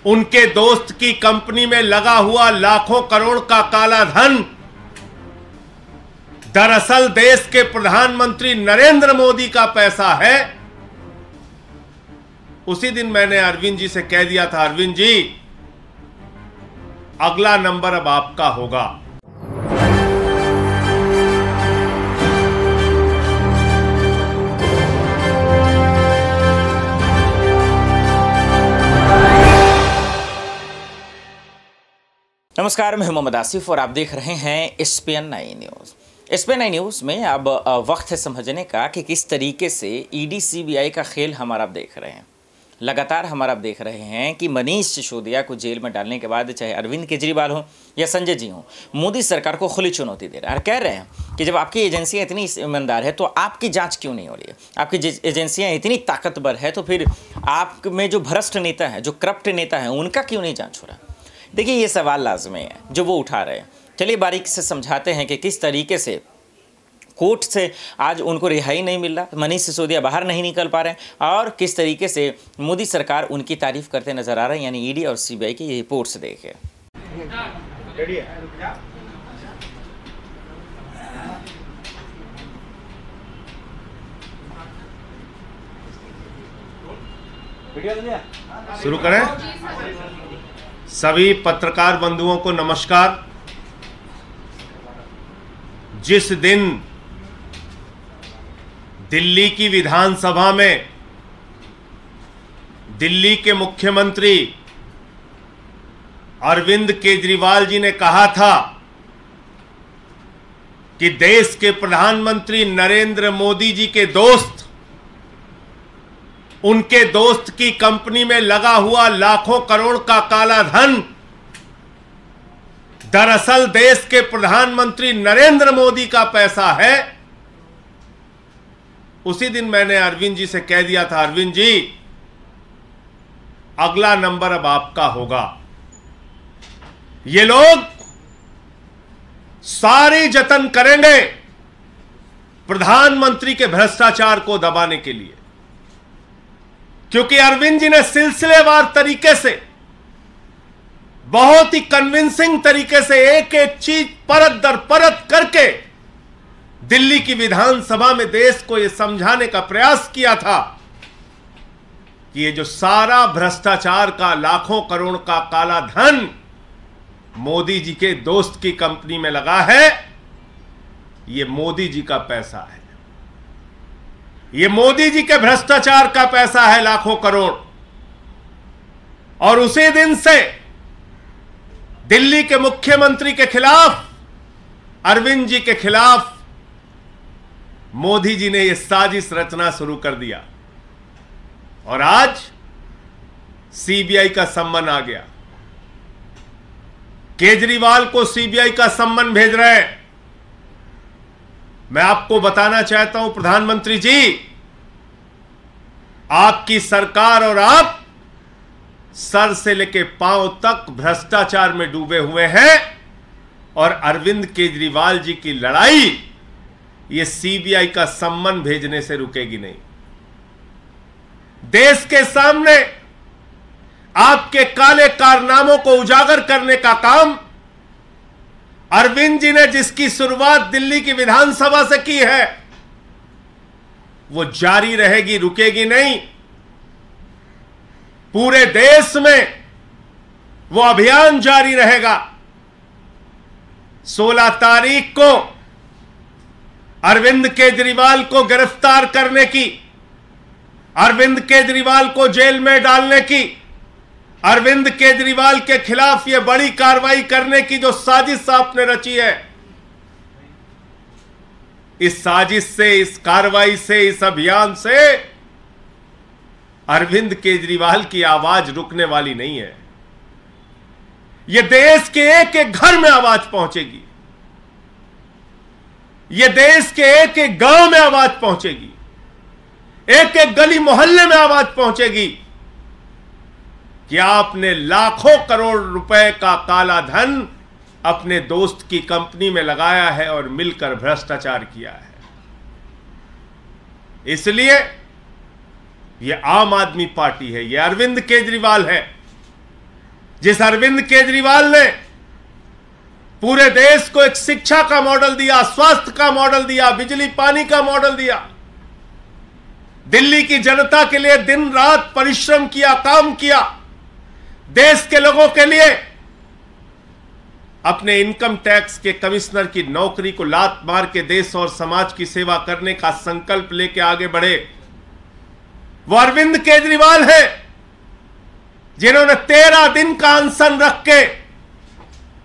उनके दोस्त की कंपनी में लगा हुआ लाखों करोड़ का काला धन दरअसल देश के प्रधानमंत्री नरेंद्र मोदी का पैसा है। उसी दिन मैंने अरविंद जी से कह दिया था, अरविंद जी अगला नंबर अब आपका होगा। नमस्कार, मैं मोहम्मद आसिफ और आप देख रहे हैं SPN 9 न्यूज़। SPN 9 न्यूज़ में अब वक्त है समझने का कि किस तरीके से ED CBI का खेल हमारा आप देख रहे हैं। लगातार हमारा आप देख रहे हैं कि मनीष सिसोदिया को जेल में डालने के बाद चाहे अरविंद केजरीवाल हो या संजय जी हो, मोदी सरकार को खुली चुनौती दे रहे हैं और कह रहे हैं कि जब आपकी एजेंसियां इतनी ईमानदार है तो आपकी जांच क्यों नहीं हो रही है। आपकी एजेंसियां इतनी ताकतवर है तो फिर आप में जो भ्रष्ट नेता है, जो करप्ट नेता है, उनका क्यों नहीं जाँच हो रहा। देखिए, ये सवाल लाजमी है जो वो उठा रहे हैं। चलिए बारीक से समझाते हैं कि किस तरीके से कोर्ट से आज उनको रिहाई नहीं मिल रहा, मनीष सिसोदिया बाहर नहीं निकल पा रहे हैं और किस तरीके से मोदी सरकार उनकी तारीफ करते नजर आ रहे हैं। यानी ED और CBI की ये रिपोर्ट्स देखे। शुरू करें। सभी पत्रकार बंधुओं को नमस्कार। जिस दिन दिल्ली की विधानसभा में दिल्ली के मुख्यमंत्री अरविंद केजरीवाल जी ने कहा था कि देश के प्रधानमंत्री नरेंद्र मोदी जी के दोस्त, उनके दोस्त की कंपनी में लगा हुआ लाखों करोड़ का काला धन दरअसल देश के प्रधानमंत्री नरेंद्र मोदी का पैसा है। उसी दिन मैंने अरविंद जी से कह दिया था, अरविंद जी अगला नंबर अब आपका होगा। ये लोग सारी जतन करेंगे प्रधानमंत्री के भ्रष्टाचार को दबाने के लिए, क्योंकि अरविंद जी ने सिलसिलेवार तरीके से, बहुत ही कन्विंसिंग तरीके से एक एक चीज परत दर परत करके दिल्ली की विधानसभा में देश को यह समझाने का प्रयास किया था कि ये जो सारा भ्रष्टाचार का लाखों करोड़ का काला धन मोदी जी के दोस्त की कंपनी में लगा है, ये मोदी जी का पैसा है, ये मोदी जी के भ्रष्टाचार का पैसा है, लाखों करोड़। और उसी दिन से दिल्ली के मुख्यमंत्री के खिलाफ, अरविंद जी के खिलाफ मोदी जी ने यह साजिश रचना शुरू कर दिया और आज CBI का सम्मन आ गया। केजरीवाल को CBI का सम्मन भेज रहे हैं। मैं आपको बताना चाहता हूं प्रधानमंत्री जी, आपकी सरकार और आप सर से लेकर पांव तक भ्रष्टाचार में डूबे हुए हैं और अरविंद केजरीवाल जी की लड़ाई ये CBI का सम्मन भेजने से रुकेगी नहीं। देश के सामने आपके काले कारनामों को उजागर करने का काम अरविंद जी ने जिसकी शुरुआत दिल्ली की विधानसभा से की है, वो जारी रहेगी, रुकेगी नहीं। पूरे देश में वो अभियान जारी रहेगा। 16 तारीख को अरविंद केजरीवाल को गिरफ्तार करने की, अरविंद केजरीवाल को जेल में डालने की, अरविंद केजरीवाल के खिलाफ यह बड़ी कार्रवाई करने की जो साजिश आपने रची है, इस साजिश से, इस कार्रवाई से, इस अभियान से अरविंद केजरीवाल की आवाज रुकने वाली नहीं है। यह देश के एक एक घर में आवाज पहुंचेगी, यह देश के एक एक गांव में आवाज पहुंचेगी, एक एक गली मोहल्ले में आवाज पहुंचेगी कि आपने लाखों करोड़ रुपए का काला धन अपने दोस्त की कंपनी में लगाया है और मिलकर भ्रष्टाचार किया है। इसलिए यह आम आदमी पार्टी है, यह अरविंद केजरीवाल है, जिस अरविंद केजरीवाल ने पूरे देश को एक शिक्षा का मॉडल दिया, स्वास्थ्य का मॉडल दिया, बिजली पानी का मॉडल दिया, दिल्ली की जनता के लिए दिन रात परिश्रम किया, काम किया, देश के लोगों के लिए अपने इनकम टैक्स के कमिश्नर की नौकरी को लात मार के देश और समाज की सेवा करने का संकल्प लेके आगे बढ़े, वो अरविंद केजरीवाल है जिन्होंने 13 दिन का अनशन रख के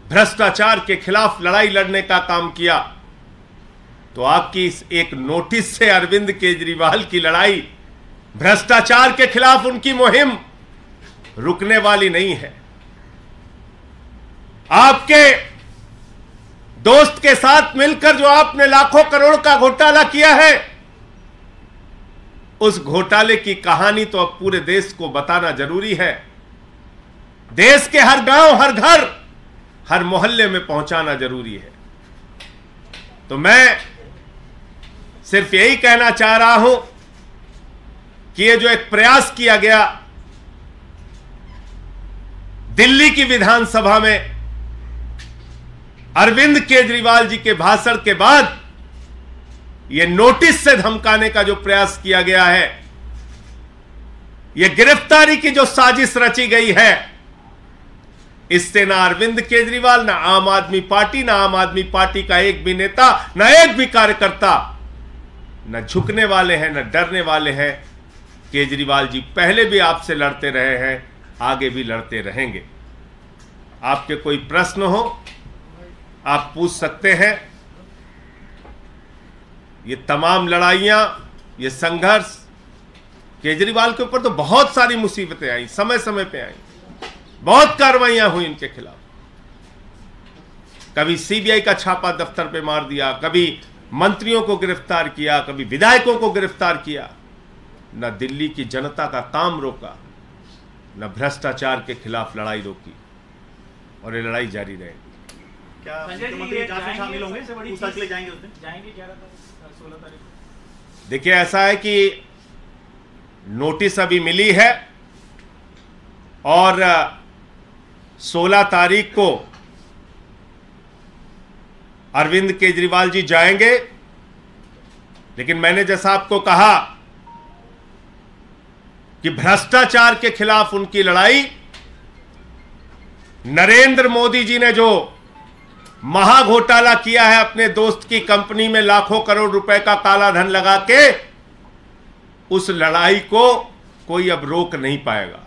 भ्रष्टाचार के खिलाफ लड़ाई लड़ने का काम किया। तो आपकी इस एक नोटिस से अरविंद केजरीवाल की लड़ाई, भ्रष्टाचार के खिलाफ उनकी मुहिम रुकने वाली नहीं है। आपके दोस्त के साथ मिलकर जो आपने लाखों करोड़ का घोटाला किया है, उस घोटाले की कहानी तो अब पूरे देश को बताना जरूरी है। देश के हर गांव, हर घर, हर मोहल्ले में पहुंचाना जरूरी है। तो मैं सिर्फ यही कहना चाह रहा हूं कि ये जो एक प्रयास किया गया दिल्ली की विधानसभा में अरविंद केजरीवाल जी के भाषण के बाद यह नोटिस से धमकाने का जो प्रयास किया गया है, यह गिरफ्तारी की जो साजिश रची गई है, इससे ना अरविंद केजरीवाल, ना आम आदमी पार्टी, ना आम आदमी पार्टी का एक भी नेता, ना एक भी कार्यकर्ता न झुकने वाले हैं, न डरने वाले हैं। केजरीवाल जी पहले भी आपसे लड़ते रहे हैं, आगे भी लड़ते रहेंगे। आपके कोई प्रश्न हो आप पूछ सकते हैं। ये तमाम लड़ाइयां, ये संघर्ष, केजरीवाल के ऊपर तो बहुत सारी मुसीबतें आई, समय समय पे आई, बहुत कार्रवाइयां हुई इनके खिलाफ। कभी सीबीआई का छापा दफ्तर पे मार दिया, कभी मंत्रियों को गिरफ्तार किया, कभी विधायकों को गिरफ्तार किया। न दिल्ली की जनता का काम रोका, न भ्रष्टाचार के खिलाफ लड़ाई रोकी, और ये लड़ाई जारी रहेगी। क्या मुख्यमंत्री जांच में शामिल होंगे? पूछताछ के लिए जाएंगे उस दिन? जाएंगे 16 तारीख को। देखिए, ऐसा है कि नोटिस अभी मिली है और 16 तारीख को अरविंद केजरीवाल जी जाएंगे। लेकिन मैंने जैसा आपको कहा कि भ्रष्टाचार के खिलाफ उनकी लड़ाई, नरेंद्र मोदी जी ने जो महाघोटाला किया है अपने दोस्त की कंपनी में लाखों करोड़ रुपए का काला धन लगा के, उस लड़ाई को कोई अब रोक नहीं पाएगा।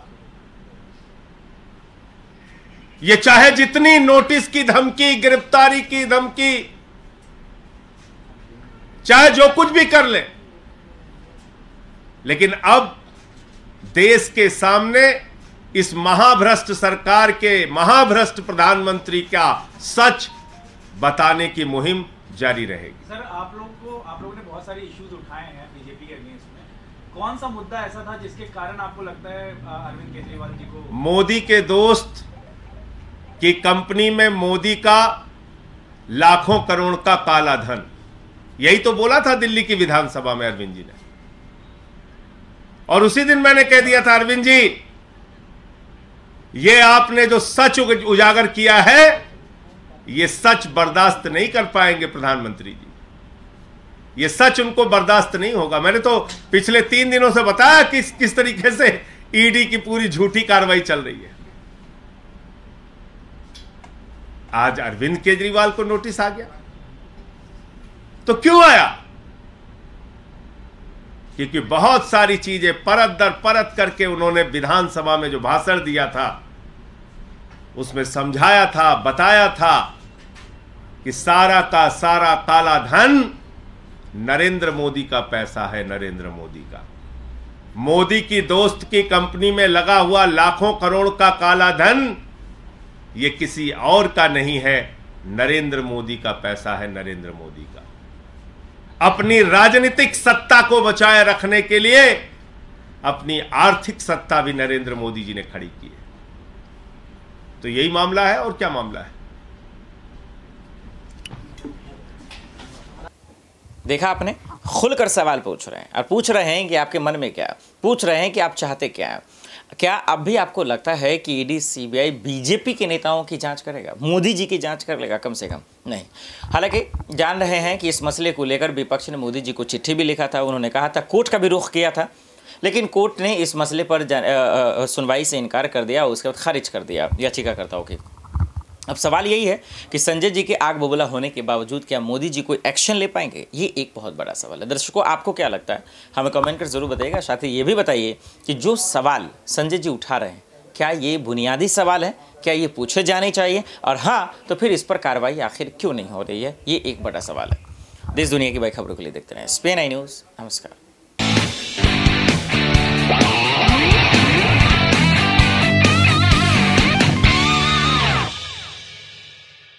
ये चाहे जितनी नोटिस की धमकी, गिरफ्तारी की धमकी, चाहे जो कुछ भी कर ले, लेकिन अब देश के सामने इस महाभ्रष्ट सरकार के, महाभ्रष्ट प्रधानमंत्री का सच बताने की मुहिम जारी रहेगी। सर, आप लोगों ने बहुत सारे इश्यूज उठाए हैं बीजेपी के अगेंस्ट में। कौन सा मुद्दा ऐसा था जिसके कारण आपको लगता है अरविंद केजरीवाल जी को? मोदी के दोस्त की कंपनी में मोदी का लाखों करोड़ का काला धन, यही तो बोला था दिल्ली की विधानसभा में अरविंद जी ने। और उसी दिन मैंने कह दिया था, अरविंद जी, ये आपने जो सच उजागर किया है, ये सच बर्दाश्त नहीं कर पाएंगे प्रधानमंत्री जी। ये सच उनको बर्दाश्त नहीं होगा। मैंने तो पिछले 3 दिनों से बताया किस तरीके से ईडी की पूरी झूठी कार्रवाई चल रही है। आज अरविंद केजरीवाल को नोटिस आ गया, तो क्यों आया? क्योंकि बहुत सारी चीजें परत दर परत करके उन्होंने विधानसभा में जो भाषण दिया था, उसमें समझाया था, बताया था कि सारा का सारा काला धन नरेंद्र मोदी का पैसा है, नरेंद्र मोदी का। मोदी की दोस्त की कंपनी में लगा हुआ लाखों करोड़ का काला धन ये किसी और का नहीं है, नरेंद्र मोदी का पैसा है, नरेंद्र मोदी का। अपनी राजनीतिक सत्ता को बचाए रखने के लिए अपनी आर्थिक सत्ता भी नरेंद्र मोदी जी ने खड़ी की है। तो यही मामला है, और क्या मामला है? देखा आपने, खुलकर सवाल पूछ रहे हैं, और पूछ रहे हैं कि आपके मन में क्या है, पूछ रहे हैं कि आप चाहते क्या है। क्या अब भी आपको लगता है कि ईडी सीबीआई बीजेपी के नेताओं की जांच करेगा, मोदी जी की जांच कर लेगा? कम से कम नहीं। हालांकि जान रहे हैं कि इस मसले को लेकर विपक्ष ने मोदी जी को चिट्ठी भी लिखा था, उन्होंने कहा था, कोर्ट का भी रुख किया था, लेकिन कोर्ट ने इस मसले पर सुनवाई से इनकार कर दिया, उसके बाद खारिज कर दिया याचिकाकर्ताओं की। अब सवाल यही है कि संजय जी के आग बबूला होने के बावजूद क्या मोदी जी कोई एक्शन ले पाएंगे? ये एक बहुत बड़ा सवाल है। दर्शकों, आपको क्या लगता है? हमें कमेंट कर जरूर बताइएगा। साथ ही ये भी बताइए कि जो सवाल संजय जी उठा रहे हैं, क्या ये बुनियादी सवाल है? क्या ये पूछे जाने चाहिए? और हाँ, तो फिर इस पर कार्रवाई आखिर क्यों नहीं हो रही है? ये एक बड़ा सवाल है। देश दुनिया की बड़ी खबरों के लिए देखते रहें SPN न्यूज़। नमस्कार।